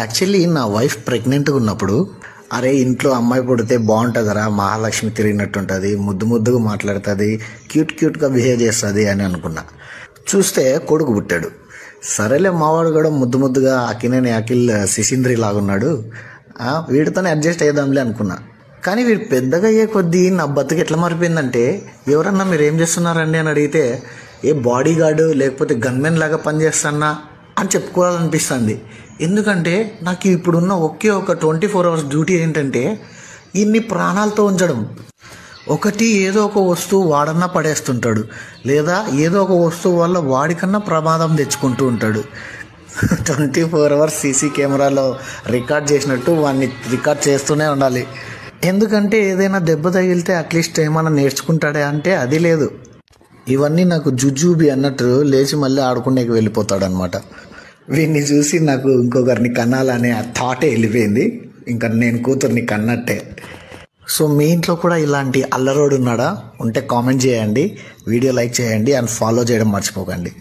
Actually నా wife ప్రెగ్నెంట్గా ఉన్నప్పుడు అరే ఇంట్లో అమ్మాయి పుడితే బాగుంటుందరా, మహాలక్ష్మి తిరిగినట్టుంటుంది, ముద్దు ముద్దుగా మాట్లాడుతుంది, క్యూట్గా బిహేవ్ చేస్తుంది అని అనుకున్నా. చూస్తే కొడుకు పుట్టాడు. సరేలే మావాడు కూడా ముద్దుగా అకినేని అఖిల్ శిశింద్రి లాగున్నాడు, వీడితోనే అడ్జస్ట్ అయ్యేదాంలే అనుకున్నా. కానీ వీడు పెద్దగా అయ్యే కొద్దీ నా బతుకు ఎట్లా మారిపోయిందంటే, ఎవరన్నా మీరు ఏం చేస్తున్నారండి అని అడిగితే ఏ బాడీ గార్డు లేకపోతే గన్మెన్ లాగా పనిచేస్తున్నా అని చెప్పుకోవాలనిపిస్తుంది. ఎందుకంటే నాకు ఇప్పుడున్న ఒకే ఒక 24 hours డ్యూటీ ఏంటంటే ఇన్ని ప్రాణాలతో ఉంచడం. ఒకటి ఏదో ఒక వస్తువు వాడన్నా పడేస్తుంటాడు, లేదా ఏదో ఒక వస్తువు వల్ల వాడికన్నా ప్రమాదం తెచ్చుకుంటూ ఉంటాడు. 24 hours సీసీ కెమెరాలో రికార్డ్ చేసినట్టు వాడిని రికార్డ్ చేస్తూనే ఉండాలి. ఎందుకంటే ఏదైనా దెబ్బ తగిలితే అట్లీస్ట్ ఏమైనా నేర్చుకుంటాడే అంటే అది లేదు. ఇవన్నీ నాకు జుజూబి అన్నట్టు లేచి మళ్ళీ ఆడుకునేకి వెళ్ళిపోతాడు అనమాట. వీడిని చూసి నాకు ఇంకొకరిని కనాలనే ఆ థాటే వెళ్ళిపోయింది. ఇంకా నేను కూతుర్ని కన్నట్టే. సో మీ ఇంట్లో కూడా ఇలాంటి అల్లరోడు ఉన్నాడా? ఉంటే కామెంట్ చేయండి, వీడియో లైక్ చేయండి అండ్ ఫాలో చేయడం మర్చిపోకండి.